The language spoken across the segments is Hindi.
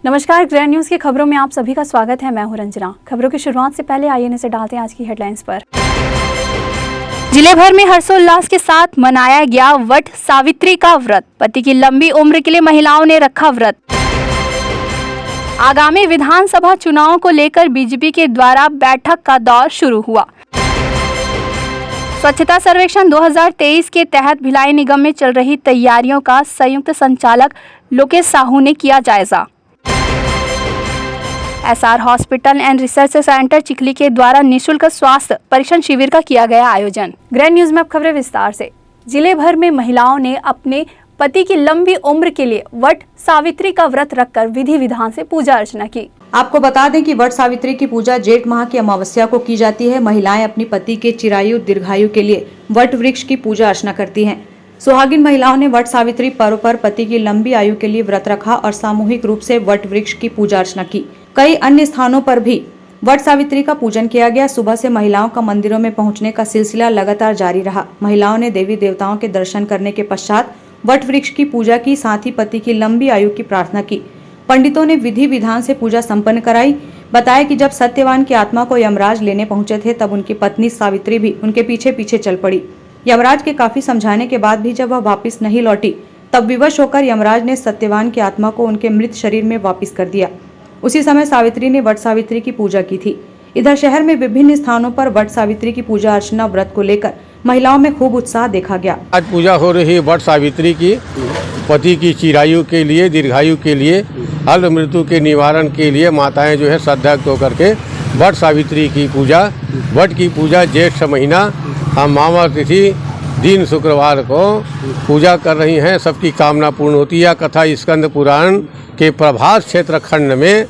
नमस्कार, ग्रैंड न्यूज की खबरों में आप सभी का स्वागत है। मैं हूं रंजना। खबरों की शुरुआत से पहले आइए नजर डालते हैं आज की हेडलाइंस पर। जिले भर में हर्षोल्लास के साथ मनाया गया वट सावित्री का व्रत। पति की लंबी उम्र के लिए महिलाओं ने रखा व्रत। आगामी विधानसभा चुनाव को लेकर बीजेपी के द्वारा बैठक का दौर शुरू हुआ। स्वच्छता सर्वेक्षण 2023 के तहत भिलाई निगम में चल रही तैयारियों का संयुक्त संचालक लोकेश साहू ने किया जायजा। SR hospital and research centre Chikhli के द्वारा निःशुल्क स्वास्थ्य परीक्षण शिविर का किया गया आयोजन। ग्रैंड न्यूज में अब खबरें विस्तार से। जिले भर में महिलाओं ने अपने पति की लंबी उम्र के लिए वट सावित्री का व्रत रखकर विधि विधान से पूजा अर्चना की। आपको बता दें कि वट सावित्री की पूजा जेठ माह की अमावस्या को की जाती है। महिलाएं अपनी पति के चिरायु दीर्घायु के लिए वट वृक्ष की पूजा अर्चना करती हैं। सुहागिन महिलाओं ने वट सावित्री पर्व पर पति की लंबी आयु के लिए व्रत रखा और सामूहिक रूप से वट वृक्ष की पूजा अर्चना की। कई अन्य स्थानों पर भी वट सावित्री का पूजन किया गया। सुबह से महिलाओं का मंदिरों में पहुंचने का सिलसिला लगातार जारी रहा। महिलाओं ने देवी देवताओं के दर्शन करने के पश्चात वट वृक्ष की पूजा की, साथ ही पति की लंबी आयु की प्रार्थना की। पंडितों ने विधि विधान से पूजा संपन्न कराई। बताया कि जब सत्यवान की आत्मा को यमराज लेने पहुंचे थे तब उनकी पत्नी सावित्री भी उनके पीछे पीछे चल पड़ी। यमराज के काफी समझाने के बाद भी जब वह वापस नहीं लौटी तब विवश होकर यमराज ने सत्यवान की आत्मा को उनके मृत शरीर में वापस कर दिया। उसी समय सावित्री ने वट सावित्री की पूजा की थी। इधर शहर में विभिन्न स्थानों पर वट सावित्री की पूजा अर्चना व्रत को लेकर महिलाओं में खूब उत्साह देखा गया। आज पूजा हो रही है वट सावित्री की। पति की चिरायु के लिए, दीर्घायु के लिए, अल्प मृत्यु के निवारण के लिए माताएं जो है श्रद्धायुक्त होकर के वट सावित्री की पूजा, वट की पूजा जेठ महीना अमावस्या तिथि दिन शुक्रवार को पूजा कर रही हैं। सबकी कामना पूर्ण होती है। कथा स्कंद पुराण के प्रभास क्षेत्र खंड में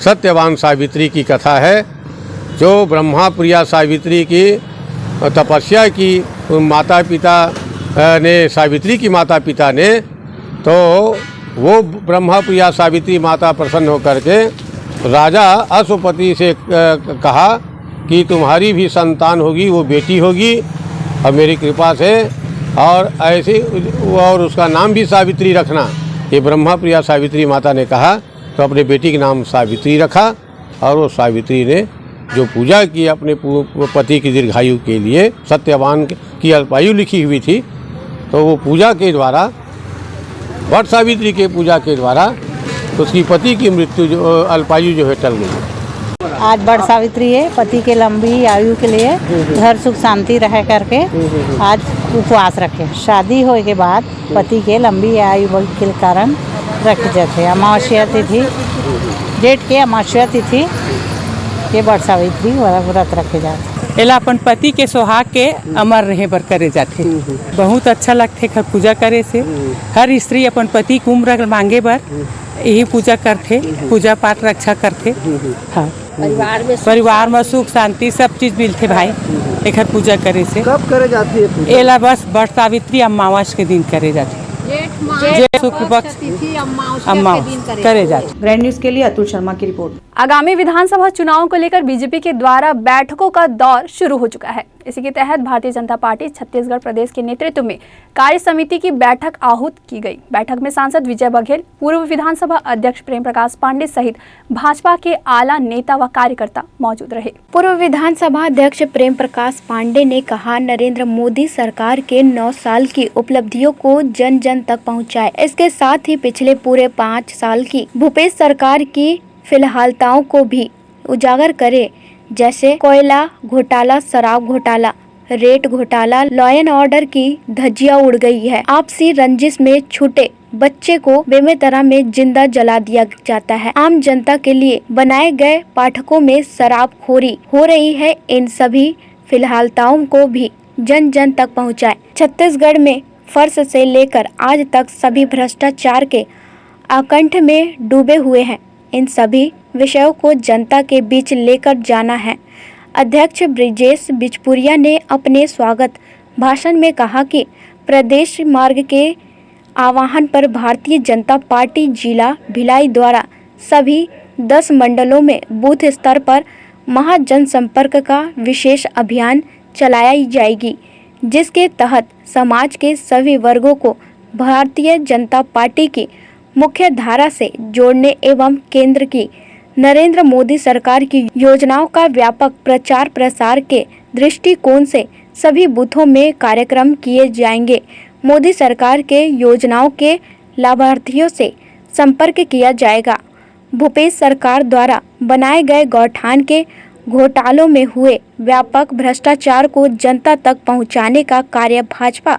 सत्यवान सावित्री की कथा है, जो ब्रह्मा प्रिया सावित्री की तपस्या की माता पिता ने, सावित्री की माता पिता ने, तो वो ब्रह्मा प्रिया सावित्री माता प्रसन्न होकर के राजा अश्वपति से कहा कि तुम्हारी भी संतान होगी, वो बेटी होगी और मेरी कृपा से, और ऐसे और उसका नाम भी सावित्री रखना। ये ब्रह्मा प्रिया सावित्री माता ने कहा तो अपने बेटी का नाम सावित्री रखा। और वो सावित्री ने जो पूजा की अपने पति की दीर्घायु के लिए, सत्यवान की अल्पायु लिखी हुई थी, तो वो पूजा के द्वारा, वट सावित्री के पूजा के द्वारा उसकी पति की मृत्यु जो अल्पायु जो है टल गई। आज वट सावित्री है, पति के लंबी आयु के लिए घर सुख शांति रह करके आज उपवास रखे। शादी होने के बाद पति के लंबी आयु के कारण रखे जाते। अमावस्या तिथि, जेठ के अमावस्या तिथि के वट सावित्री व्रत रखे जाते। एला अपन पति के सुहाग के अमर रहे बर करे जाते। बहुत अच्छा लगते घर पूजा करे से। हर स्त्री अपन पति की उम्र मांगे बर यही पूजा करते, पूजा पाठ रक्षा करते। हाँ, परिवार में सुख शांति सब चीज मिलते भाई एक पूजा करे से। कब करे जाती है पूजा? एला बस वट सावित्री अमावस के दिन करे जाते, शुक्ल पक्ष अमावस करे जाते। ग्रैंड न्यूज के लिए अतुल शर्मा की रिपोर्ट। आगामी विधानसभा चुनाव को लेकर बीजेपी के द्वारा बैठकों का दौर शुरू हो चुका है। इसी के तहत भारतीय जनता पार्टी छत्तीसगढ़ प्रदेश के नेतृत्व में कार्य समिति की बैठक आहूत की गई। बैठक में सांसद विजय बघेल, पूर्व विधानसभा अध्यक्ष प्रेम प्रकाश पांडे सहित भाजपा के आला नेता व कार्यकर्ता मौजूद रहे। पूर्व विधानसभा अध्यक्ष प्रेम प्रकाश पांडे ने कहा, नरेंद्र मोदी सरकार के 9 साल की उपलब्धियों को जन जन तक पहुँचाए। इसके साथ ही पिछले पूरे 5 साल की भूपेश सरकार की फिलहालताओं को भी उजागर करे, जैसे कोयला घोटाला, शराब घोटाला, रेट घोटाला, लॉ एंड ऑर्डर की धज्जियां उड़ गई है। आपसी रंजिश में छूटे बच्चे को बेमेतरा में जिंदा जला दिया जाता है। आम जनता के लिए बनाए गए पाठकों में शराबखोरी हो रही है। इन सभी फिलहालताओं को भी जन जन तक पहुँचाए। छत्तीसगढ़ में फर्श से लेकर आज तक सभी भ्रष्टाचार के आकंठ में डूबे हुए हैं। इन सभी विषयों को जनता के बीच लेकर जाना है। अध्यक्ष ब्रिजेश बिचपुरिया ने अपने स्वागत भाषण में कहा कि प्रदेश मार्ग के आह्वान पर भारतीय जनता पार्टी जिला भिलाई द्वारा सभी 10 मंडलों में बूथ स्तर पर महाजनसंपर्क का विशेष अभियान चलाई जाएगी, जिसके तहत समाज के सभी वर्गों को भारतीय जनता पार्टी की मुख्य धारा से जोड़ने एवं केंद्र की नरेंद्र मोदी सरकार की योजनाओं का व्यापक प्रचार प्रसार के दृष्टिकोण से सभी बूथों में कार्यक्रम किए जाएंगे। मोदी सरकार के योजनाओं के लाभार्थियों से संपर्क किया जाएगा। भूपेश सरकार द्वारा बनाए गए गौठान के घोटालों में हुए व्यापक भ्रष्टाचार को जनता तक पहुंचाने का कार्य भाजपा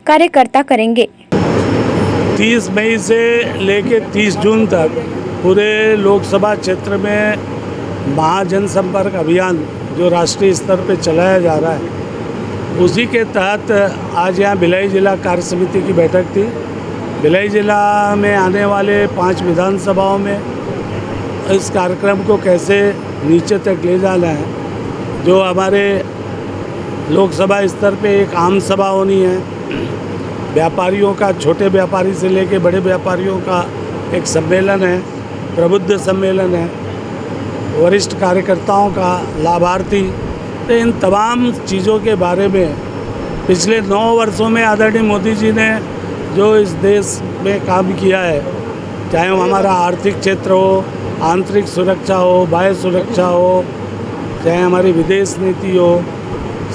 कार्यकर्ता करेंगे। 30 मई से लेकर 30 जून तक पूरे लोकसभा क्षेत्र में महाजनसंपर्क अभियान जो राष्ट्रीय स्तर पे चलाया जा रहा है, उसी के तहत आज यहाँ भिलाई जिला कार्य समिति की बैठक थी। भिलाई जिला में आने वाले 5 विधानसभाओं में इस कार्यक्रम को कैसे नीचे तक ले जाना है, जो हमारे लोकसभा स्तर पे एक आम सभा होनी है, व्यापारियों का, छोटे व्यापारी से लेके बड़े व्यापारियों का एक सम्मेलन है, प्रबुद्ध सम्मेलन है, वरिष्ठ कार्यकर्ताओं का, लाभार्थी, तो इन तमाम चीज़ों के बारे में पिछले 9 वर्षों में आदरणीय मोदी जी ने जो इस देश में काम किया है, चाहे वो हमारा आर्थिक क्षेत्र हो, आंतरिक सुरक्षा हो, बाह्य सुरक्षा हो, चाहे हमारी विदेश नीति हो,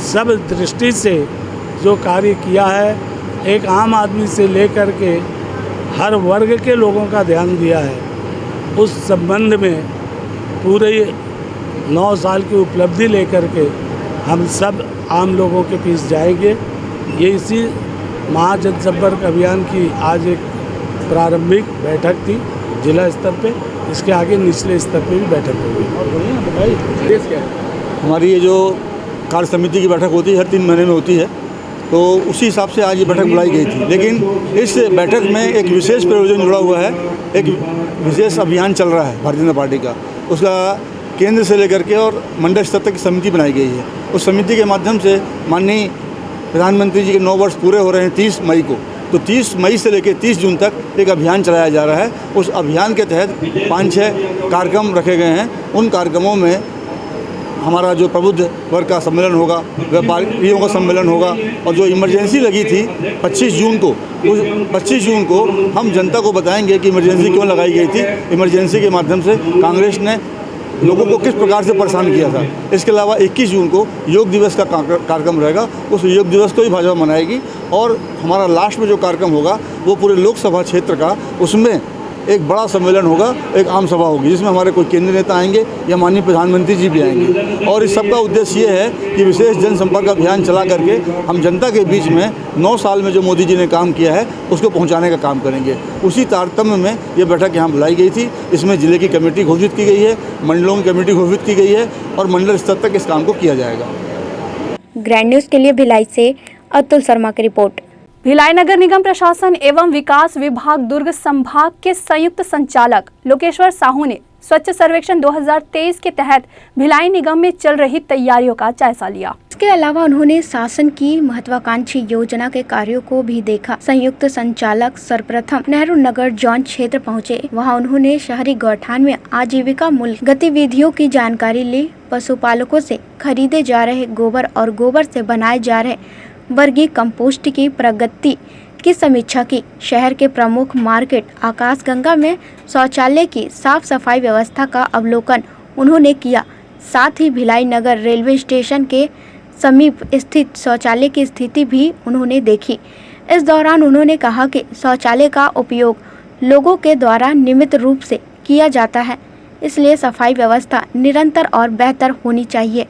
सब दृष्टि से जो कार्य किया है, एक आम आदमी से लेकर के हर वर्ग के लोगों का ध्यान दिया है। उस संबंध में पूरे 9 साल की उपलब्धि लेकर के हम सब आम लोगों के बीच जाएंगे। ये इसी महाजनसंपर्क अभियान की आज एक प्रारंभिक बैठक थी जिला स्तर पे, इसके आगे निचले स्तर पे भी बैठक होगी। हमारी ये जो कार्य समिति की बैठक होती है हर 3 महीने में होती है, तो उसी हिसाब से आज ये बैठक बुलाई गई थी। लेकिन इस बैठक में एक विशेष प्रयोजन जुड़ा हुआ है, एक विशेष अभियान चल रहा है भारतीय जनता पार्टी का। उसका केंद्र से लेकर के और मंडल स्तर तक की समिति बनाई गई है। उस समिति के माध्यम से माननीय प्रधानमंत्री जी के 9 वर्ष पूरे हो रहे हैं 30 मई को, तो 30 मई से लेकर 30 जून तक एक अभियान चलाया जा रहा है। उस अभियान के तहत 5-6 कार्यक्रम रखे गए हैं। उन कार्यक्रमों में हमारा जो प्रबुद्ध वर्ग का सम्मेलन होगा, व्यापारियों का सम्मेलन होगा, और जो इमरजेंसी लगी थी 25 जून को, उस 25 जून को हम जनता को बताएंगे कि इमरजेंसी क्यों लगाई गई थी, इमरजेंसी के माध्यम से कांग्रेस ने लोगों को किस प्रकार से परेशान किया था। इसके अलावा 21 जून को योग दिवस का कार्यक्रम रहेगा, उस योग दिवस को ही भाजपा मनाएगी। और हमारा लास्ट में जो कार्यक्रम होगा वो पूरे लोकसभा क्षेत्र का, उसमें एक बड़ा सम्मेलन होगा, एक आम सभा होगी जिसमें हमारे कोई केंद्रीय नेता आएंगे या माननीय प्रधानमंत्री जी भी आएंगे। और इस सब का उद्देश्य ये है कि विशेष जनसंपर्क अभियान चला करके हम जनता के बीच में 9 साल में जो मोदी जी ने काम किया है उसको पहुंचाने का काम करेंगे। उसी तारतम्य में ये बैठक यहाँ बुलाई गई थी। इसमें जिले की कमेटी घोषित की गई है, मंडलों की कमेटी घोषित की गई है और मंडल स्तर तक इस काम को किया जाएगा। ग्रैंड न्यूज़ के लिए भिलाई से अतुल शर्मा की रिपोर्ट। भिलाई नगर निगम प्रशासन एवं विकास विभाग दुर्ग संभाग के संयुक्त संचालक लोकेश्वर साहू ने स्वच्छ सर्वेक्षण 2023 के तहत भिलाई निगम में चल रही तैयारियों का जायजा लिया। इसके अलावा उन्होंने शासन की महत्वाकांक्षी योजना के कार्यों को भी देखा। संयुक्त संचालक सर्वप्रथम नेहरू नगर जोन क्षेत्र पहुंचे। वहां उन्होंने शहरी गौठान में आजीविका मूल गतिविधियों की जानकारी ली। पशुपालकों से खरीदे जा रहे गोबर और गोबर से बनाए जा रहे वर्गी कंपोस्ट की प्रगति की समीक्षा की। शहर के प्रमुख मार्केट आकाशगंगा में शौचालय की साफ सफाई व्यवस्था का अवलोकन उन्होंने किया। साथ ही भिलाई नगर रेलवे स्टेशन के समीप स्थित शौचालय की स्थिति भी उन्होंने देखी। इस दौरान उन्होंने कहा कि शौचालय का उपयोग लोगों के द्वारा नियमित रूप से किया जाता है, इसलिए सफाई व्यवस्था निरंतर और बेहतर होनी चाहिए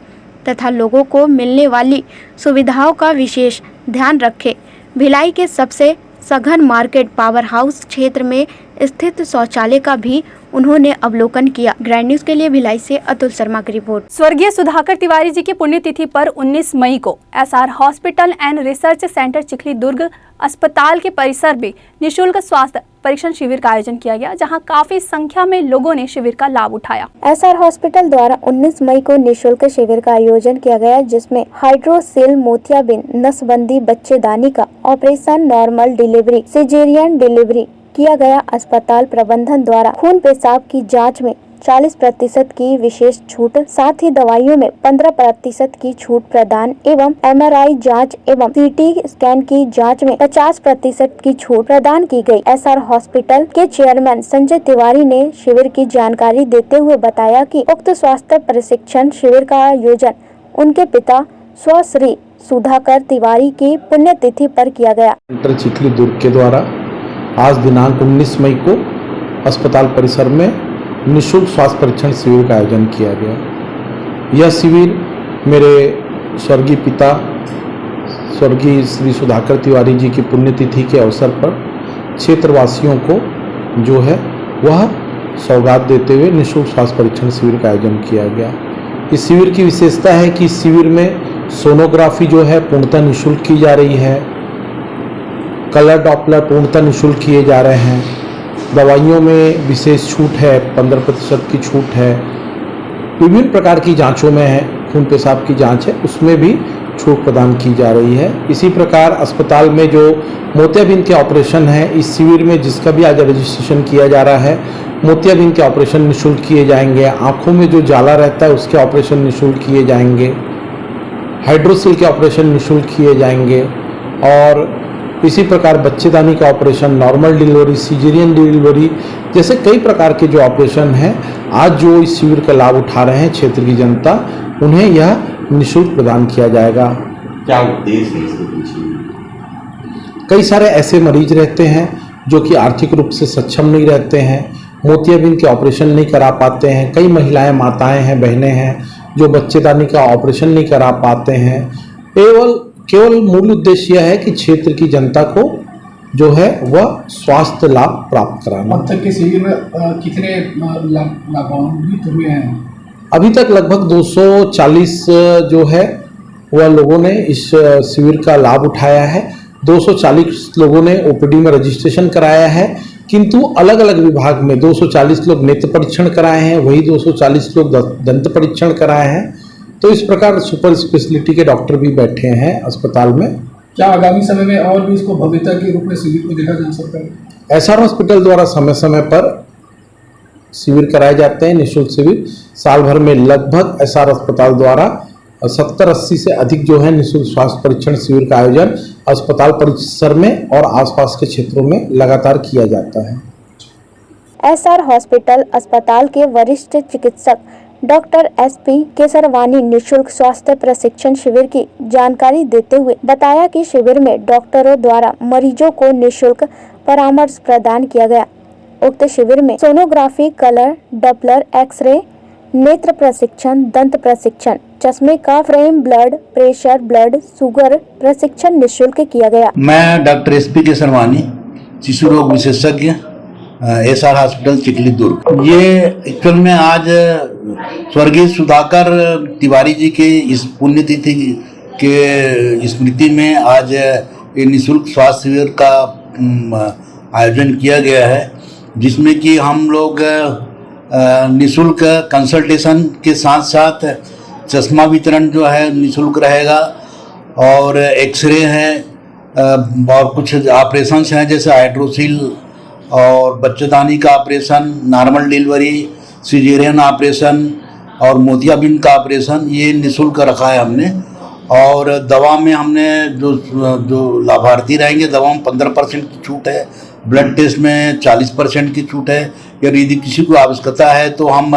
तथा लोगों को मिलने वाली सुविधाओं का विशेष ध्यान रखें। भिलाई के सबसे सघन मार्केट पावर हाउस क्षेत्र में स्थित शौचालय का भी उन्होंने अवलोकन किया। ग्रैंड न्यूज़ के लिए भिलाई से अतुल शर्मा की रिपोर्ट। स्वर्गीय सुधाकर तिवारी जी की पुण्यतिथि पर 19 मई को SR hospital and research centre Chikhli Durg अस्पताल के परिसर में निःशुल्क स्वास्थ्य परीक्षण शिविर का आयोजन किया गया, जहां काफी संख्या में लोगों ने शिविर का लाभ उठाया। एसआर हॉस्पिटल द्वारा 19 मई को निःशुल्क शिविर का आयोजन किया गया, जिसमें हाइड्रोसेल मोतियाबिंद नसबंदी बच्चेदानी का operation, normal delivery, caesarean delivery किया गया। अस्पताल प्रबंधन द्वारा खून पेशाब की जांच में 40% की विशेष छूट, साथ ही दवाइयों में 15% की छूट प्रदान एवं MRI जांच एवं CT स्कैन की जांच में 50% की छूट प्रदान की गई। SR हॉस्पिटल के चेयरमैन संजय तिवारी ने शिविर की जानकारी देते हुए बताया कि उक्त स्वास्थ्य प्रशिक्षण शिविर का आयोजन उनके पिता श्री सुधाकर तिवारी की पुण्यतिथि पर किया गया। सेंटर चिखली दुर्ग के द्वारा आज दिनांक 19 मई को अस्पताल परिसर में निःशुल्क स्वास्थ्य परीक्षण शिविर का आयोजन किया गया। यह शिविर मेरे स्वर्गीय पिता स्वर्गीय श्री सुधाकर तिवारी जी की पुण्यतिथि के अवसर पर क्षेत्रवासियों को जो है वह सौगात देते हुए निःशुल्क स्वास्थ्य परीक्षण शिविर का आयोजन किया गया। इस शिविर की विशेषता है कि इस शिविर में सोनोग्राफी जो है पूर्णतः निःशुल्क की जा रही है, कलर डॉपलर पूर्णतः निःशुल्क किए जा रहे हैं, दवाइयों में विशेष छूट है, 15% की छूट है, विभिन्न प्रकार की जांचों में है, खून पेशाब की जांच है उसमें भी छूट प्रदान की जा रही है। इसी प्रकार अस्पताल में जो मोतियाबिंद के ऑपरेशन है, इस शिविर में जिसका भी आज रजिस्ट्रेशन किया जा रहा है, मोतियाबिंद के ऑपरेशन निःशुल्क किए जाएंगे। आँखों में जो जाला रहता है उसके ऑपरेशन निःशुल्क किए जाएंगे, हाइड्रोसिल के ऑपरेशन निःशुल्क किए जाएंगे और इसी प्रकार बच्चेदानी का operation, normal delivery, caesarean delivery जैसे कई प्रकार के जो ऑपरेशन हैं आज जो इस शिविर का लाभ उठा रहे हैं क्षेत्र की जनता, उन्हें यह निःशुल्क प्रदान किया जाएगा। क्या उद्देश्य है इसके पीछे? कई सारे ऐसे मरीज रहते हैं जो कि आर्थिक रूप से सक्षम नहीं रहते हैं, मोतियाबिंद के ऑपरेशन नहीं करा पाते हैं। कई महिलाएं, माताएं हैं, बहनें हैं जो बच्चेदानी का ऑपरेशन नहीं करा पाते हैं। केवल मूल उद्देश्य यह है कि क्षेत्र की जनता को जो है वह स्वास्थ्य लाभ प्राप्त कराना। अब तक के शिविर में कितने लाभान्वित हुए हैं? अभी तक लगभग 240 जो है वह लोगों ने इस शिविर का लाभ उठाया है। 240 लोगों ने ओपीडी में रजिस्ट्रेशन कराया है, किंतु अलग अलग विभाग में 240 लोग नेत्र परीक्षण कराए हैं, वही 240 लोग दंत परीक्षण कराए हैं। तो इस प्रकार सुपर स्पेशलिटी के डॉक्टर भी बैठे हैं अस्पताल में। क्या आगामी समय में और भी इसको भव्यता के रूप में शिविर को देखा जा सकता है? SR हॉस्पिटल द्वारा समय समय पर शिविर कराए जाते हैं, निःशुल्क शिविर। साल भर में लगभग SR अस्पताल द्वारा 70-80 से अधिक जो है निःशुल्क स्वास्थ्य परीक्षण शिविर का आयोजन अस्पताल परिसर में और आसपास के क्षेत्रों में लगातार किया जाता है। SR हॉस्पिटल अस्पताल के वरिष्ठ चिकित्सक डॉक्टर SP केसरवानी निःशुल्क स्वास्थ्य प्रशिक्षण शिविर की जानकारी देते हुए बताया कि शिविर में डॉक्टरों द्वारा मरीजों को निःशुल्क परामर्श प्रदान किया गया। उक्त शिविर में सोनोग्राफी, कलर डॉपलर, एक्सरे, नेत्र प्रशिक्षण, दंत प्रशिक्षण, चश्मे का frame, blood pressure, blood sugar प्रशिक्षण निःशुल्क किया गया। मैं डॉक्टर SP केसरवानी, शिशु रोग विशेषज्ञ, SR हॉस्पिटल चिखली दुर्ग। ये एक्चुअल में आज स्वर्गीय सुधाकर तिवारी जी के इस पुण्यतिथि के स्मृति में आज ये निःशुल्क स्वास्थ्य शिविर का आयोजन किया गया है, जिसमें कि हम लोग निःशुल्क कंसल्टेशन के साथ साथ चश्मा वितरण जो है निःशुल्क रहेगा और एक्सरे है और कुछ ऑपरेशंस हैं जैसे हाइड्रोसिल और बच्चेदानी का operation, normal delivery, caesarean operation और मोतियाबिंद का ऑपरेशन, ये निःशुल्क रखा है हमने। और दवा में हमने जो लाभार्थी रहेंगे, दवा में 15% की छूट है, ब्लड टेस्ट में 40% की छूट है। यदि किसी को आवश्यकता है तो हम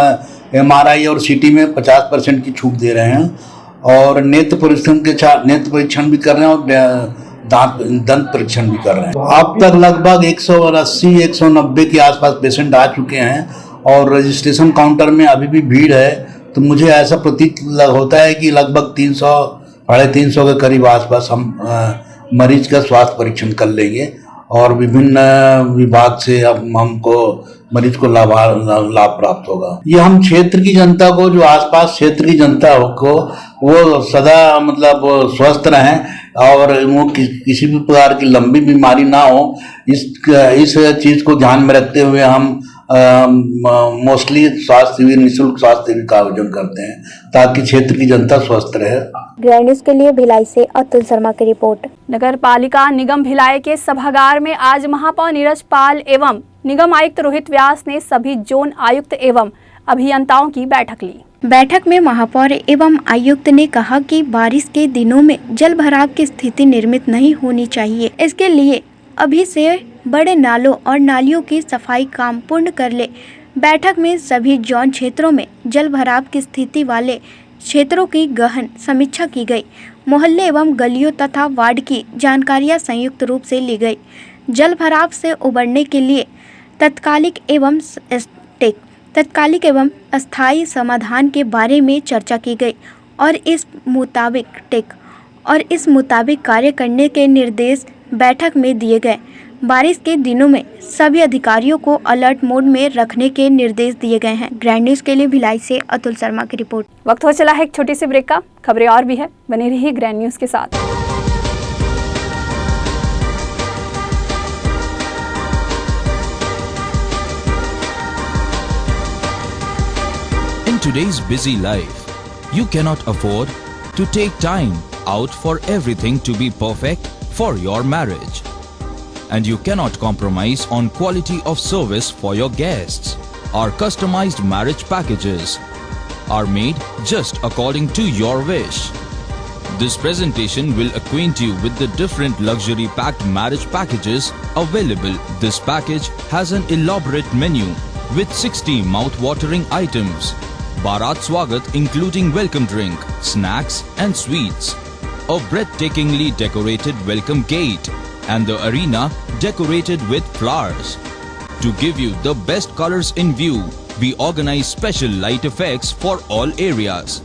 MRI और CT में 50% की छूट दे रहे हैं और नेत्र परीक्षण भी कर रहे हैं और दंत परीक्षण भी कर रहे हैं। अब तक लगभग 180-190 के आसपास पेशेंट आ चुके हैं और रजिस्ट्रेशन काउंटर में अभी भी भीड़ है। तो मुझे ऐसा प्रतीत होता है कि लगभग 300-350 के करीब आसपास हम मरीज का स्वास्थ्य परीक्षण कर लेंगे और विभिन्न विभाग से अब हमको मरीज को लाभ प्राप्त होगा। ये हम क्षेत्र की जनता को, जो आसपास क्षेत्र की जनता को, वो सदा मतलब स्वस्थ रहें और वो किसी भी प्रकार की लंबी बीमारी ना हो, इस चीज़ को ध्यान में रखते हुए हम मोस्टली स्वास्थ्य शिविर, निःशुल्क स्वास्थ्य शिविर का आयोजन करते हैं ताकि क्षेत्र की जनता स्वस्थ रहे। ग्रैंड न्यूज़ के लिए भिलाई से अतुल शर्मा की रिपोर्ट। नगर पालिका निगम भिलाई के सभागार में आज महापौर नीरज पाल एवं निगम आयुक्त रोहित व्यास ने सभी जोन आयुक्त एवं अभियंताओं की बैठक ली। बैठक में महापौर एवं आयुक्त ने कहा कि बारिश के दिनों में जल भराव की स्थिति निर्मित नहीं होनी चाहिए। इसके लिए अभी से बड़े नालों और नालियों की सफाई काम पूर्ण कर ले। बैठक में सभी जोन क्षेत्रों में जल भराव की स्थिति वाले क्षेत्रों की गहन समीक्षा की गई। मोहल्ले एवं गलियों तथा वार्ड की जानकारियां संयुक्त रूप से ली गई। जल भराव से उबरने के लिए तत्कालिक एवं अस्थायी समाधान के बारे में चर्चा की गई और इस मुताबिक कार्य करने के निर्देश बैठक में दिए गए। बारिश के दिनों में सभी अधिकारियों को अलर्ट मोड में रखने के निर्देश दिए गए हैं। ग्रैंड न्यूज़ के लिए भिलाई से अतुल शर्मा की रिपोर्ट। वक्त हो चला है एक छोटी सी ब्रेक का। खबरें और भी है, बने रहिए ग्रैंड न्यूज़ के साथ। In today's busy life, you cannot afford to take time out for everything to be perfect for your marriage. And you cannot compromise on quality of service for your guests. Our customized marriage packages are made just according to your wish. This presentation will acquaint you with the different luxury packed marriage packages available. This package has an elaborate menu with 60 mouth-watering items. Bharat Swagat including welcome drink, snacks and sweets. A breathtakingly decorated welcome gate and the arena decorated with flowers. To give you the best colors in view, we organize special light effects for all areas.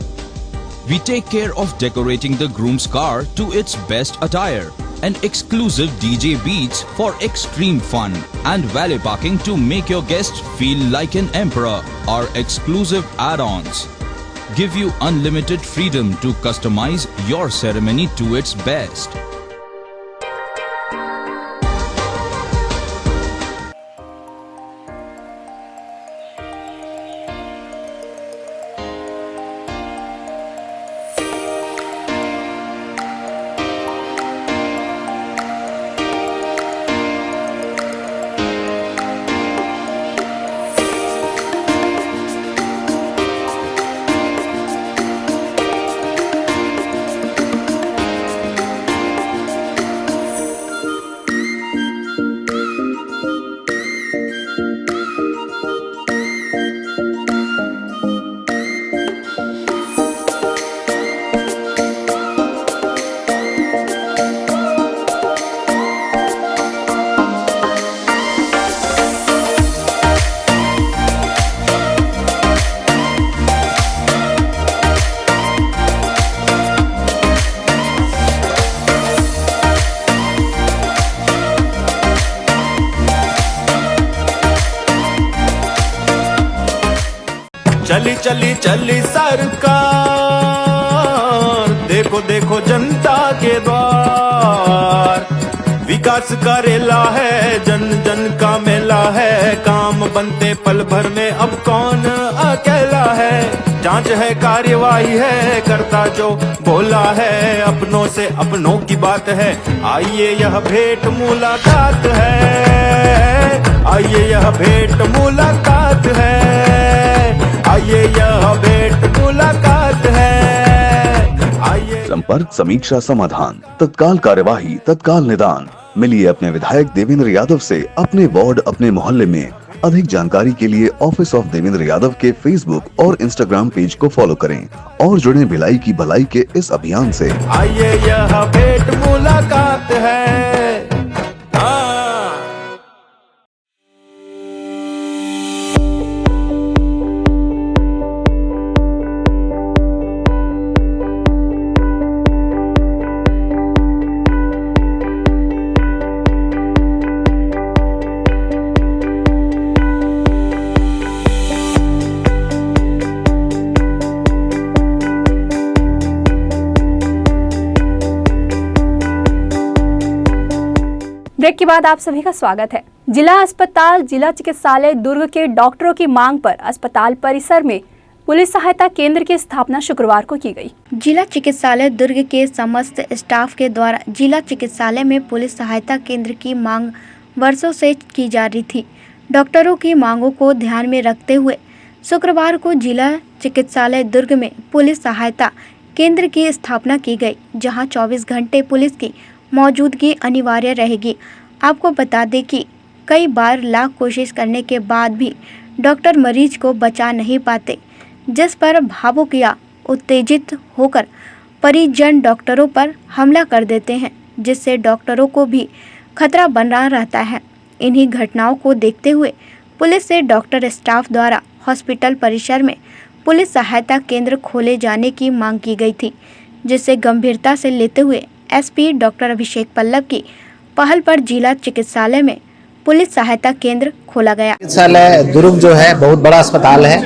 We take care of decorating the groom's car to its best attire. An exclusive DJ beats for extreme fun and valet parking to make your guests feel like an emperor. Our exclusive add-ons give you unlimited freedom to customize your ceremony to its best. चली चली चली सरकार, देखो देखो जनता के द्वार। विकास करेला है, जन जन का मेला है, काम बनते पल भर में अब कौन अकेला है। जांच है, कार्यवाही है, करता जो बोला है, अपनों से अपनों की बात है। आइए यह भेंट मुलाकात है, आइए यह भेंट मुलाकात है, आइए यह भेंट मुलाकात है। संपर्क, समीक्षा, समाधान, तत्काल कार्यवाही, तत्काल निदान। मिलिए अपने विधायक देवेंद्र यादव से अपने वार्ड, अपने मोहल्ले में। अधिक जानकारी के लिए ऑफिस ऑफ देवेंद्र यादव के फेसबुक और इंस्टाग्राम पेज को फॉलो करें और जुड़ें भिलाई की भलाई के इस अभियान से। आइए यह भेंट मुलाकात है। ब्रेक के बाद आप सभी का स्वागत है। जिला अस्पताल जिला चिकित्सालय दुर्ग के डॉक्टरों की मांग पर अस्पताल परिसर में पुलिस सहायता केंद्र की स्थापना शुक्रवार को की गई। जिला चिकित्सालय दुर्ग के समस्त स्टाफ के द्वारा जिला चिकित्सालय में पुलिस सहायता केंद्र की मांग वर्षों से की जा रही थी। डॉक्टरों की मांगों को ध्यान में रखते हुए शुक्रवार को जिला चिकित्सालय दुर्ग में पुलिस सहायता केंद्र की स्थापना की गई, जहां 24 घंटे पुलिस की मौजूदगी अनिवार्य रहेगी। आपको बता दें कि कई बार लाख कोशिश करने के बाद भी डॉक्टर मरीज को बचा नहीं पाते, जिस पर भावुक या उत्तेजित होकर परिजन डॉक्टरों पर हमला कर देते हैं, जिससे डॉक्टरों को भी खतरा बना रहता है। इन्हीं घटनाओं को देखते हुए पुलिस से डॉक्टर स्टाफ द्वारा हॉस्पिटल परिसर में पुलिस सहायता केंद्र खोले जाने की मांग की गई थी, जिसे गंभीरता से लेते हुए एसपी डॉक्टर अभिषेक पल्लव की पहल पर जिला चिकित्सालय में पुलिस सहायता केंद्र खोला गया। चिकित्सालय दुर्ग जो है बहुत बड़ा अस्पताल है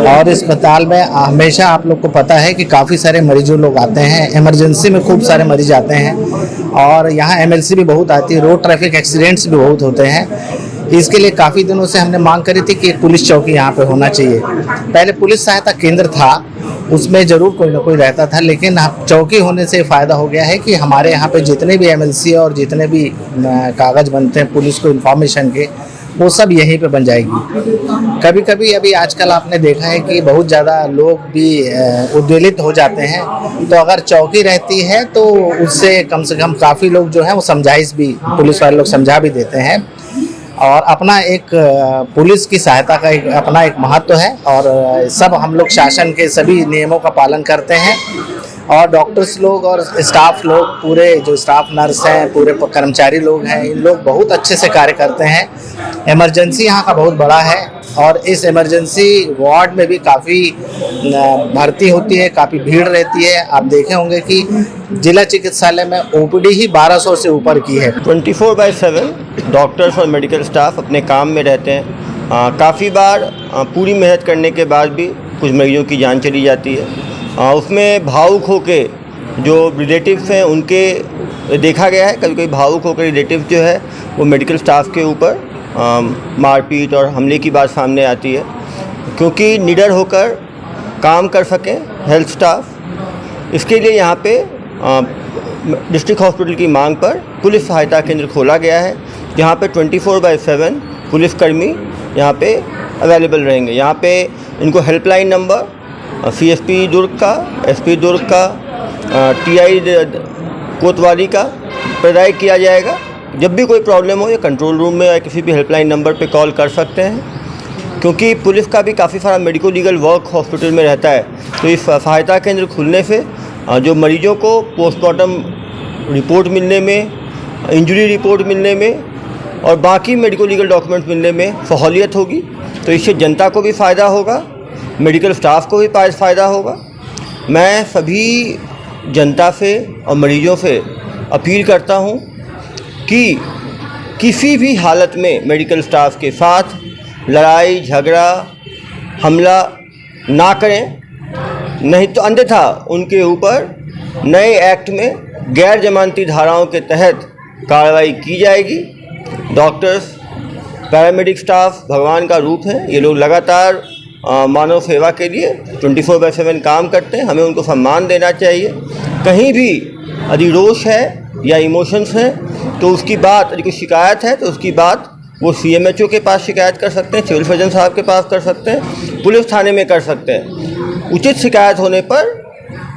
और इस अस्पताल में हमेशा आप लोग को पता है कि काफ़ी सारे मरीजों लोग आते हैं। इमरजेंसी में खूब सारे मरीज आते हैं और यहाँ एमएलसी भी बहुत आती है, रोड ट्रैफिक एक्सीडेंट्स भी बहुत होते हैं। इसके लिए काफ़ी दिनों से हमने मांग करी थी कि एक पुलिस चौकी यहाँ पे होना चाहिए। पहले पुलिस सहायता केंद्र था, उसमें ज़रूर कोई ना कोई रहता था, लेकिन चौकी होने से फ़ायदा हो गया है कि हमारे यहाँ पे जितने भी एमएलसी और जितने भी कागज़ बनते हैं पुलिस को इन्फॉर्मेशन के, वो सब यहीं पे बन जाएगी। कभी कभी अभी आजकल आपने देखा है कि बहुत ज़्यादा लोग भी उद्वेलित हो जाते हैं, तो अगर चौकी रहती है तो उससे कम से कम काफ़ी लोग जो हैं वो समझाइश भी, पुलिस वाले लोग समझा भी देते हैं। और अपना एक पुलिस की सहायता का अपना एक महत्व है और सब हम लोग शासन के सभी नियमों का पालन करते हैं और डॉक्टर्स लोग और स्टाफ लोग, पूरे जो स्टाफ नर्स हैं, पूरे कर्मचारी लोग हैं, इन लोग बहुत अच्छे से कार्य करते हैं। इमरजेंसी यहाँ का बहुत बड़ा है और इस इमरजेंसी वार्ड में भी काफ़ी भर्ती होती है, काफ़ी भीड़ रहती है। आप देखे होंगे कि जिला चिकित्सालय में ओपीडी ही 1200 से ऊपर की है। 24/7 डॉक्टर्स और मेडिकल स्टाफ अपने काम में रहते हैं। काफ़ी बार पूरी मेहनत करने के बाद भी कुछ मरीजों की जान चली जाती है। उसमें भावुक होके जो रिलेटिव्स हैं उनके देखा गया है, कभी कभी भावुक होकर रिलेटिव जो है वो मेडिकल स्टाफ के ऊपर मारपीट और हमले की बात सामने आती है। क्योंकि निडर होकर काम कर सकें हेल्थ स्टाफ, इसके लिए यहाँ पे डिस्ट्रिक्ट हॉस्पिटल की मांग पर पुलिस सहायता केंद्र खोला गया है, जहाँ पे 24/7 पुलिसकर्मी यहाँ पे अवेलेबल रहेंगे। यहाँ पे इनको हेल्पलाइन नंबर CSP दुर्ग का, SP दुर्ग का, TI कोतवाली का प्रदान किया जाएगा। जब भी कोई प्रॉब्लम हो या कंट्रोल रूम में या किसी भी हेल्पलाइन नंबर पे कॉल कर सकते हैं। क्योंकि पुलिस का भी काफ़ी सारा मेडिको लीगल वर्क हॉस्पिटल में रहता है, तो इस सहायता केंद्र खुलने से जो मरीजों को पोस्टमार्टम रिपोर्ट मिलने में, इंजरी रिपोर्ट मिलने में और बाकी मेडिको लीगल डॉक्यूमेंट्स मिलने में सहूलियत होगी। तो इससे जनता को भी फ़ायदा होगा, मेडिकल स्टाफ को भी फ़ायदा होगा। मैं सभी जनता से और मरीजों से अपील करता हूं कि किसी भी हालत में मेडिकल स्टाफ के साथ लड़ाई झगड़ा हमला ना करें, नहीं तो अन्यथा उनके ऊपर नए एक्ट में गैर जमानती धाराओं के तहत कार्रवाई की जाएगी। डॉक्टर्स, पैरामेडिक स्टाफ भगवान का रूप है। ये लोग लगातार मानव सेवा के लिए 24/7 काम करते हैं, हमें उनको सम्मान देना चाहिए। कहीं भी यदि रोष है या इमोशंस हैं तो उसकी बात, यदि कोई शिकायत है तो उसकी बात वो CMHO के पास शिकायत कर सकते हैं, सिविल सर्जन साहब के पास कर सकते हैं, पुलिस थाने में कर सकते हैं। उचित शिकायत होने पर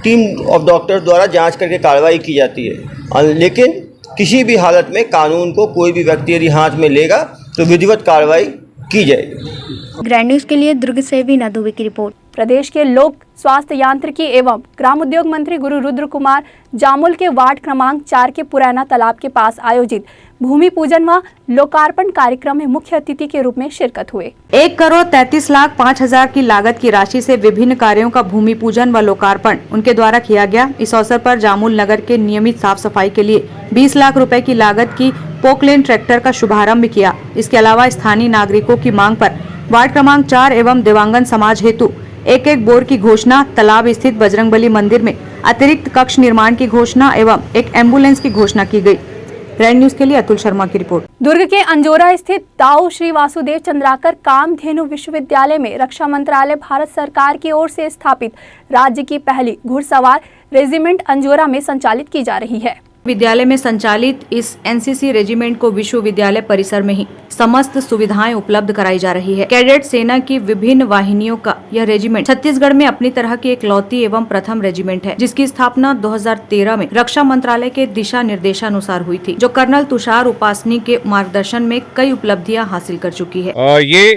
टीम ऑफ डॉक्टर्स द्वारा जांच करके कार्रवाई की जाती है। लेकिन किसी भी हालत में कानून को कोई भी व्यक्ति यदि हाथ में लेगा तो विधिवत कार्रवाई की जाएगी। ग्रैंड न्यूज के लिए दुर्ग से वीना दुबे की रिपोर्ट। प्रदेश के लोक स्वास्थ्य यांत्रिकी एवं ग्रामोद्योग मंत्री गुरु रुद्र कुमार जामुल के वार्ड क्रमांक 4 के पुराना तालाब के पास आयोजित भूमि पूजन व लोकार्पण कार्यक्रम में मुख्य अतिथि के रूप में शिरकत हुए। 1,33,05,000 की लागत की राशि से विभिन्न कार्यों का भूमि पूजन व लोकार्पण उनके द्वारा किया गया। इस अवसर पर जामुल नगर के नियमित साफ सफाई के लिए 20 लाख रुपए की लागत की पोकलेन ट्रैक्टर का शुभारंभ किया। इसके अलावा स्थानीय नागरिकों की मांग पर वार्ड क्रमांक 4 एवं दिव्यांगन समाज हेतु एक बोर की घोषणा, तालाब स्थित बजरंगबली मंदिर में अतिरिक्त कक्ष निर्माण की घोषणा एवं एक एम्बुलेंस की घोषणा की गई। ग्रैंड न्यूज के लिए अतुल शर्मा की रिपोर्ट। दुर्ग के अंजोरा स्थित ताऊ श्री वासुदेव चंद्राकर कामधेनु विश्वविद्यालय में रक्षा मंत्रालय भारत सरकार की ओर से स्थापित राज्य की पहली घुड़सवार रेजिमेंट अंजोरा में संचालित की जा रही है। विद्यालय में संचालित इस एनसीसी रेजिमेंट को विश्वविद्यालय परिसर में ही समस्त सुविधाएं उपलब्ध कराई जा रही है। कैडेट सेना की विभिन्न वाहिनियों का यह रेजिमेंट छत्तीसगढ़ में अपनी तरह की इकलौती एवं प्रथम रेजिमेंट है, जिसकी स्थापना 2013 में रक्षा मंत्रालय के दिशा निर्देशानुसार हुई थी, जो कर्नल तुषार उपासनी के मार्गदर्शन में कई उपलब्धियां हासिल कर चुकी है। ये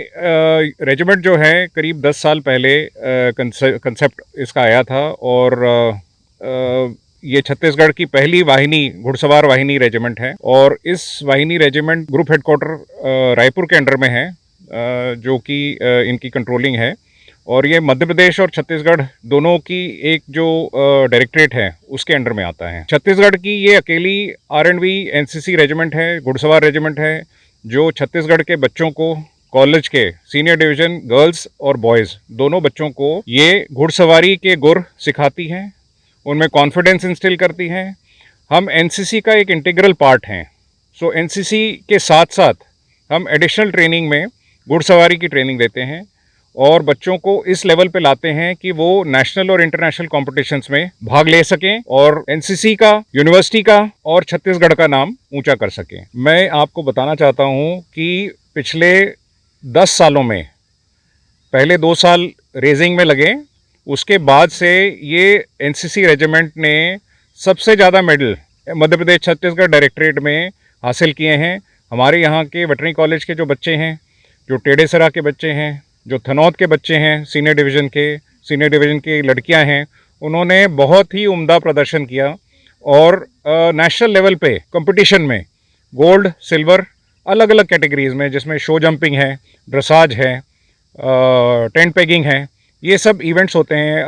रेजिमेंट जो है करीब 10 साल पहले कंसेप्ट इसका आया था और ये छत्तीसगढ़ की पहली वाहिनी घुड़सवार वाहिनी रेजिमेंट है और इस वाहिनी रेजिमेंट ग्रुप हेडक्वार्टर रायपुर के अंडर में है, जो कि इनकी कंट्रोलिंग है और ये मध्य प्रदेश और छत्तीसगढ़ दोनों की एक जो डायरेक्टरेट है उसके अंडर में आता है। छत्तीसगढ़ की ये अकेली R&V एनसीसी रेजिमेंट है, घुड़सवार रेजिमेंट है, जो छत्तीसगढ़ के बच्चों को कॉलेज के सीनियर डिवीजन गर्ल्स और बॉयज़ दोनों बच्चों को ये घुड़सवारी के गुर सिखाती है, उनमें कॉन्फिडेंस इंस्टिल करती हैं। हम एनसीसी का एक इंटीग्रल पार्ट हैं, सो एनसीसी के साथ साथ हम एडिशनल ट्रेनिंग में घुड़सवारी की ट्रेनिंग देते हैं और बच्चों को इस लेवल पे लाते हैं कि वो नेशनल और इंटरनेशनल कॉम्पिटिशन्स में भाग ले सकें और एनसीसी का, यूनिवर्सिटी का और छत्तीसगढ़ का नाम ऊंचा कर सकें। मैं आपको बताना चाहता हूं कि पिछले 10 सालों में पहले 2 साल रेजिंग में लगे, उसके बाद से ये एनसीसी रेजिमेंट ने सबसे ज़्यादा मेडल मध्य प्रदेश छत्तीसगढ़ डायरेक्टरेट में हासिल किए हैं। हमारे यहाँ के वेटरनरी कॉलेज के जो बच्चे हैं, जो टेढ़ेसरा के बच्चे हैं, जो थनौत के बच्चे हैं, सीनियर डिवीज़न की लड़कियां हैं, उन्होंने बहुत ही उम्दा प्रदर्शन किया और नेशनल लेवल पे कंपटीशन में गोल्ड, सिल्वर अलग अलग कैटेगरीज़ में, जिसमें शो जंपिंग है, ड्रेसाज है, टेंट पेगिंग है, ये सब इवेंट्स होते हैं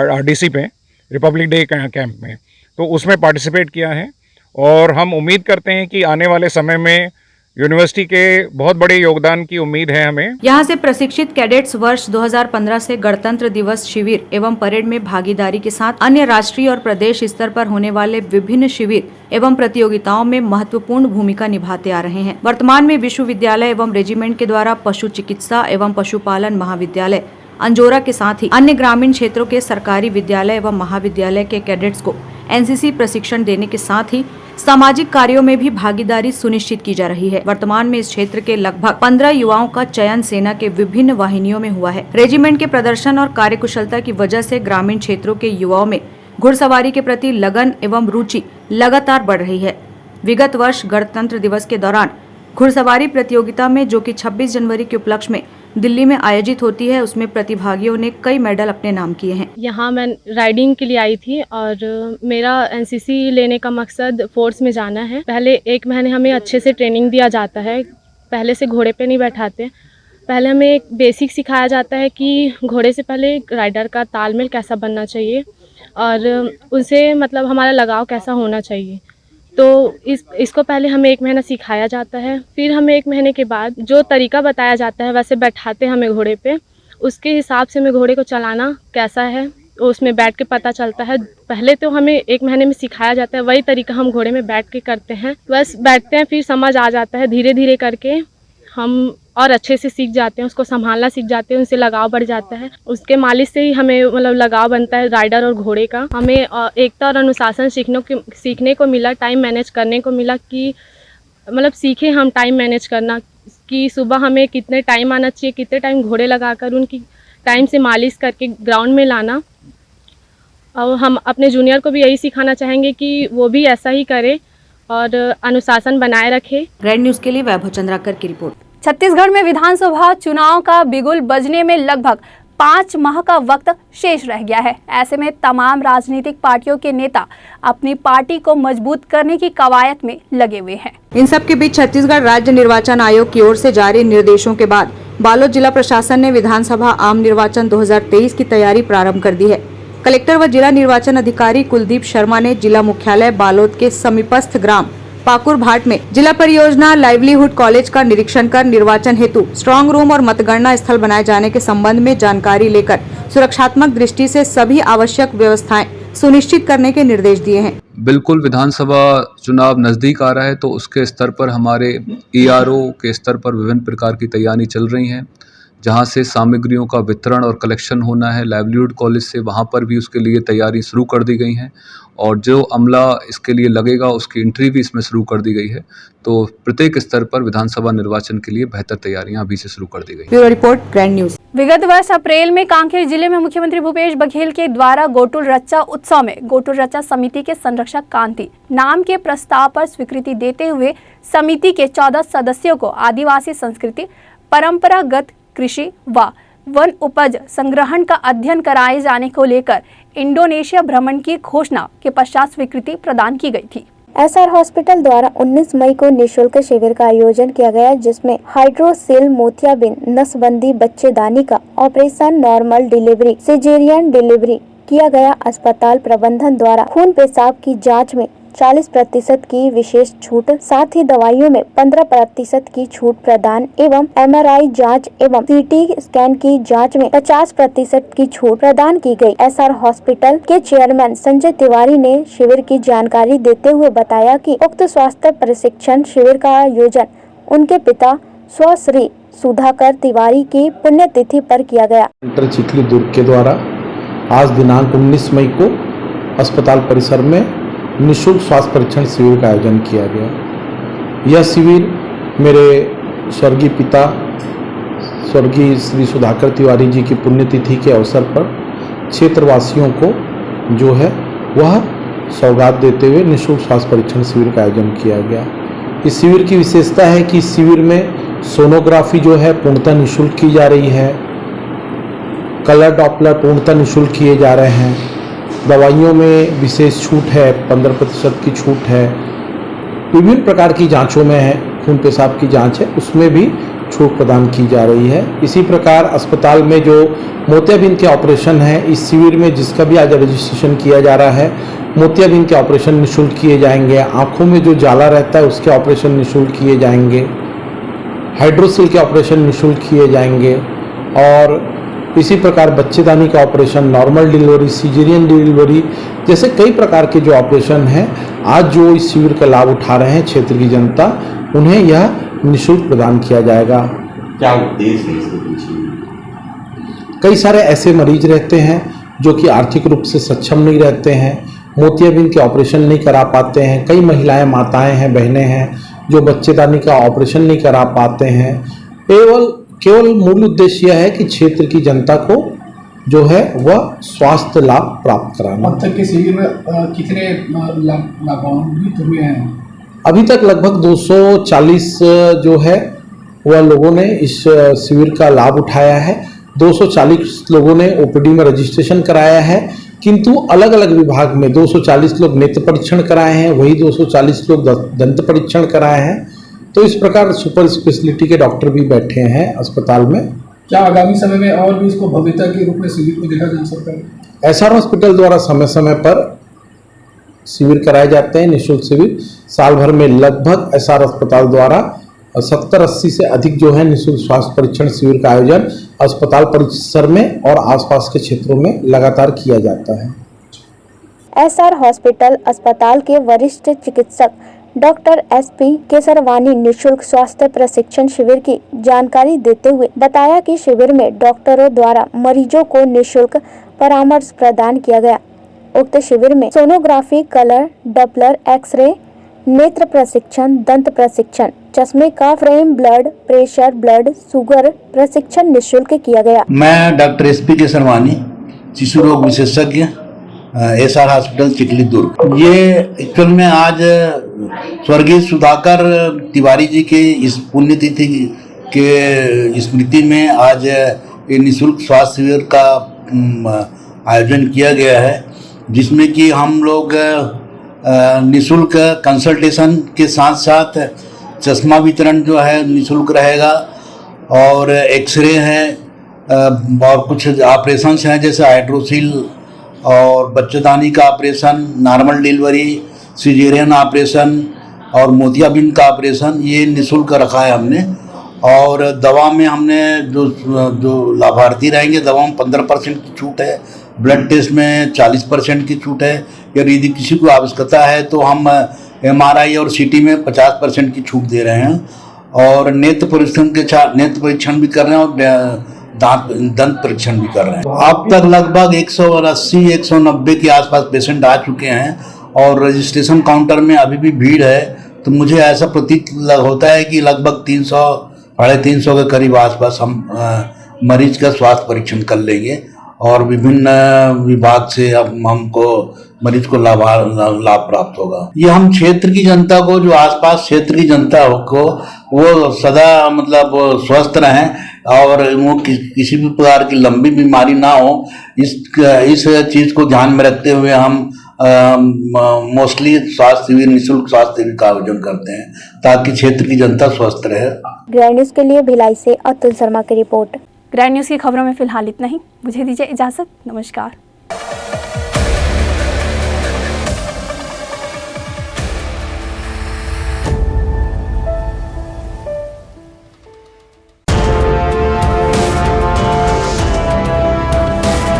आरडीसी पे रिपब्लिक डे कैंप में, तो उसमें पार्टिसिपेट किया है और हम उम्मीद करते हैं कि आने वाले समय में यूनिवर्सिटी के बहुत बड़े योगदान की उम्मीद है हमें। यहाँ से प्रशिक्षित कैडेट्स वर्ष 2015 से गणतंत्र दिवस शिविर एवं परेड में भागीदारी के साथ अन्य राष्ट्रीय और प्रदेश स्तर पर होने वाले विभिन्न शिविर एवं प्रतियोगिताओं में महत्वपूर्ण भूमिका निभाते आ रहे हैं। वर्तमान में विश्वविद्यालय एवं रेजिमेंट के द्वारा पशु चिकित्सा एवं पशुपालन महाविद्यालय अंजोरा के साथ ही अन्य ग्रामीण क्षेत्रों के सरकारी विद्यालय एवं महाविद्यालय के कैडेट्स को एनसीसी प्रशिक्षण देने के साथ ही सामाजिक कार्यों में भी भागीदारी सुनिश्चित की जा रही है। वर्तमान में इस क्षेत्र के लगभग 15 युवाओं का चयन सेना के विभिन्न वाहिनियों में हुआ है। रेजिमेंट के प्रदर्शन और कार्यकुशलता की वजह से ग्रामीण क्षेत्रों के युवाओं में घुड़सवारी के प्रति लगन एवं रुचि लगातार बढ़ रही है। विगत वर्ष गणतंत्र दिवस के दौरान घुड़सवारी प्रतियोगिता में, जो कि 26 जनवरी के उपलक्ष्य में दिल्ली में आयोजित होती है, उसमें प्रतिभागियों ने कई मेडल अपने नाम किए हैं। यहाँ मैं राइडिंग के लिए आई थी और मेरा एनसीसी लेने का मकसद फोर्स में जाना है। पहले 1 महीने हमें अच्छे से ट्रेनिंग दिया जाता है, पहले से घोड़े पे नहीं बैठाते। पहले हमें एक बेसिक सिखाया जाता है कि घोड़े से पहले राइडर का तालमेल कैसा बनना चाहिए और उनसे मतलब हमारा लगाव कैसा होना चाहिए। तो इसको पहले हमें 1 महीना सिखाया जाता है, फिर हमें 1 महीने के बाद जो तरीका बताया जाता है वैसे बैठाते हैं हमें घोड़े पे, उसके हिसाब से हमें घोड़े को चलाना कैसा है उसमें बैठ के पता चलता है। पहले तो हमें 1 महीने में सिखाया जाता है, वही तरीका हम घोड़े में बैठ के करते हैं, बस बैठते हैं, फिर समझ आ जाता है। धीरे धीरे करके हम और अच्छे से सीख जाते हैं, उसको संभालना सीख जाते हैं, उनसे लगाव बढ़ जाता है। उसके मालिक से ही हमें मतलब लगाव बनता है राइडर और घोड़े का। हमें एकता और अनुशासन सीखने को मिला, टाइम मैनेज करने को मिला कि मतलब सीखे हम टाइम मैनेज करना, कि सुबह हमें कितने टाइम आना चाहिए, कितने टाइम घोड़े लगाकर उनकी टाइम से मालिश करके ग्राउंड में लाना। और हम अपने जूनियर को भी यही सिखाना चाहेंगे कि वो भी ऐसा ही करे और अनुशासन बनाए रखे। ग्रैंड न्यूज़ के लिए वैभव चंद्राकर की रिपोर्ट। छत्तीसगढ़ में विधानसभा चुनाव का बिगुल बजने में लगभग 5 माह का वक्त शेष रह गया है। ऐसे में तमाम राजनीतिक पार्टियों के नेता अपनी पार्टी को मजबूत करने की कवायद में लगे हुए हैं। इन सब के बीच छत्तीसगढ़ राज्य निर्वाचन आयोग की ओर से जारी निर्देशों के बाद बालोद जिला प्रशासन ने विधानसभा आम निर्वाचन 2023 की तैयारी प्रारंभ कर दी है। कलेक्टर व जिला निर्वाचन अधिकारी कुलदीप शर्मा ने जिला मुख्यालय बालोद के समीपस्थ ग्राम पाकुर भाट में जिला परियोजना लाइवलीहुड कॉलेज का निरीक्षण कर निर्वाचन हेतु स्ट्रांग रूम और मतगणना स्थल बनाए जाने के संबंध में जानकारी लेकर सुरक्षात्मक दृष्टि से सभी आवश्यक व्यवस्थाएं सुनिश्चित करने के निर्देश दिए हैं। बिल्कुल विधानसभा चुनाव नजदीक आ रहा है, तो उसके स्तर पर हमारे ERO के स्तर पर विभिन्न प्रकार की तैयारी चल रही है। जहाँ से सामग्रियों का वितरण और कलेक्शन होना है। लाइवलीहुड कॉलेज से वहाँ पर भी उसके लिए तैयारी शुरू कर दी गई हैं और जो अमला इसके लिए लगेगा उसकी एंट्री भी इसमें शुरू कर दी गई है। तो प्रत्येक स्तर पर विधानसभा निर्वाचन के लिए बेहतर तैयारियां अभी से शुरू कर दी गई। Bureau report, grand news. विगत वर्ष अप्रैल में कांकेर जिले में मुख्यमंत्री भूपेश बघेल के द्वारा गोटुल रच्चा उत्सव में गोटुल रच्चा समिति के संरक्षक कांति नाम के प्रस्ताव पर स्वीकृति देते हुए समिति के 14 सदस्यों को आदिवासी संस्कृति, परंपरागत कृषि व वन उपज संग्रहण का अध्ययन कराए जाने को लेकर इंडोनेशिया भ्रमण की घोषणा के पश्चात स्वीकृति प्रदान की गई थी। एसआर हॉस्पिटल द्वारा 19 मई को निःशुल्क शिविर का आयोजन किया गया, जिसमें हाइड्रोसिल मोतियाबिंद नसबंदी बच्चेदानी का operation, normal delivery, caesarean delivery किया गया। अस्पताल प्रबंधन द्वारा खून पेशाब की जांच में 40% की विशेष छूट, साथ ही दवाइयों में 15% की छूट प्रदान एवं MRI जांच एवं CT स्कैन की जांच में 50% की छूट प्रदान की गई। एसआर हॉस्पिटल के चेयरमैन संजय तिवारी ने शिविर की जानकारी देते हुए बताया कि उक्त स्वास्थ्य प्रशिक्षण शिविर का आयोजन उनके पिता स्वश्री सुधाकर तिवारी की पुण्यतिथि पर किया गया। चिखली दुर्ग के द्वारा आज दिनांक 19 मई को अस्पताल परिसर में निःशुल्क स्वास्थ्य परीक्षण शिविर का आयोजन किया गया। यह शिविर मेरे स्वर्गीय पिता स्वर्गीय श्री सुधाकर तिवारी जी की पुण्यतिथि के अवसर पर क्षेत्रवासियों को जो है वह सौगात देते हुए निःशुल्क स्वास्थ्य परीक्षण शिविर का आयोजन किया गया। इस शिविर की विशेषता है कि इस शिविर में सोनोग्राफी जो है पूर्णतः निःशुल्क की जा रही है, कलर डॉपलर पूर्णतः निःशुल्क किए जा रहे हैं, दवाइयों में विशेष छूट है, 15% की छूट है, विभिन्न प्रकार की जांचों में है, खून पेशाब की जांच है उसमें भी छूट प्रदान की जा रही है। इसी प्रकार अस्पताल में जो मोतियाबिंद के ऑपरेशन है, इस शिविर में जिसका भी आज रजिस्ट्रेशन किया जा रहा है, मोतियाबिंद के ऑपरेशन निःशुल्क किए जाएंगे। आँखों में जो जाला रहता है उसके ऑपरेशन निःशुल्क किए जाएंगे, हाइड्रोसिल के ऑपरेशन निःशुल्क किए जाएंगे और इसी प्रकार बच्चेदानी का operation, normal delivery, caesarean delivery जैसे कई प्रकार के जो ऑपरेशन हैं, आज जो इस शिविर का लाभ उठा रहे हैं क्षेत्र की जनता, उन्हें यह निःशुल्क प्रदान किया जाएगा। क्या उद्देश्य है इसके पीछे? कई सारे ऐसे मरीज रहते हैं जो कि आर्थिक रूप से सक्षम नहीं रहते हैं, मोतियाबिंद के ऑपरेशन नहीं करा पाते हैं। कई महिलाएं, माताएं हैं, बहनें हैं जो बच्चेदानी का ऑपरेशन नहीं करा पाते हैं। केवल मूल उद्देश्य यह है कि क्षेत्र की जनता को जो है वह स्वास्थ्य लाभ प्राप्त कराना। अब तक के शिविर में कितने लाभान्वित हुए हैं? अभी तक लगभग 240 जो है वह लोगों ने इस शिविर का लाभ उठाया है। 240 लोगों ने OPD में रजिस्ट्रेशन कराया है, किंतु अलग अलग विभाग में 240 लोग नेत्र परीक्षण कराए हैं, वही 240 लोग दंत परीक्षण कराए हैं। तो इस प्रकार सुपर स्पेशलिटी के डॉक्टर भी बैठे हैं अस्पताल में। क्या आगामी समय में और भी इसको भव्यता के रूप में शिविर को देखा जा सकता है? एसआर हॉस्पिटल द्वारा समय समय पर शिविर कराए जाते हैं, निःशुल्क शिविर। साल भर में लगभग एसआर अस्पताल द्वारा 70-80 से अधिक जो है निःशुल्क स्वास्थ्य परीक्षण शिविर का आयोजन अस्पताल परिसर में और आसपास के क्षेत्रों में लगातार किया जाता है। एसआर हॉस्पिटल अस्पताल के वरिष्ठ चिकित्सक डॉक्टर SP केसरवानी निःशुल्क स्वास्थ्य प्रशिक्षण शिविर की जानकारी देते हुए बताया कि शिविर में डॉक्टरों द्वारा मरीजों को निःशुल्क परामर्श प्रदान किया गया। उक्त शिविर में सोनोग्राफी, कलर डॉपलर, एक्सरे, नेत्र प्रशिक्षण, दंत प्रशिक्षण, चश्मे का frame, blood pressure, blood sugar प्रशिक्षण निःशुल्क किया गया। मैं डॉक्टर SP केसरवानी, शिशु रोग विशेषज्ञ, एसआर हॉस्पिटल चिखली दुर्ग। ये एक्चुअल में आज स्वर्गीय सुधाकर तिवारी जी के इस पुण्यतिथि के स्मृति में आज ये निःशुल्क स्वास्थ्य शिविर का आयोजन किया गया है, जिसमें कि हम लोग निःशुल्क कंसल्टेशन के साथ साथ चश्मा वितरण जो है निःशुल्क रहेगा और एक्सरे है और कुछ ऑपरेशंस हैं जैसे हाइड्रोसिल और बच्चेदानी का operation, normal delivery, caesarean operation और मोतियाबिंद का ऑपरेशन, ये निःशुल्क रखा है हमने। और दवा में हमने जो लाभार्थी रहेंगे, दवा में 15% की छूट है, ब्लड टेस्ट में 40% की छूट है। यदि किसी को आवश्यकता है तो हम MRI और CT में 50% की छूट दे रहे हैं। और नेत्र परीक्षण भी कर रहे हैं और दंत परीक्षण भी कर रहे हैं। अब तक लगभग 180-190 के आसपास पेशेंट आ चुके हैं और रजिस्ट्रेशन काउंटर में अभी भी भीड़ है। तो मुझे ऐसा प्रतीत होता है कि लगभग 300-350 के करीब आसपास हम मरीज का स्वास्थ्य परीक्षण कर लेंगे और विभिन्न विभाग से अब हमको मरीज को लाभ प्राप्त होगा। ये हम क्षेत्र की जनता को, जो आसपास क्षेत्र की जनता को, वो सदा मतलब स्वस्थ रहें और वो किसी भी प्रकार की लंबी बीमारी ना हो, इस चीज को ध्यान में रखते हुए हम मोस्टली स्वास्थ्य शिविर, निःशुल्क स्वास्थ्य शिविर का आयोजन करते हैं ताकि क्षेत्र की जनता स्वस्थ रहे। ग्रैंड न्यूज के लिए भिलाई से अतुल शर्मा की रिपोर्ट। ग्रैंड न्यूज की खबरों में फिलहाल इतना ही। मुझे दीजिए इजाजत। नमस्कार।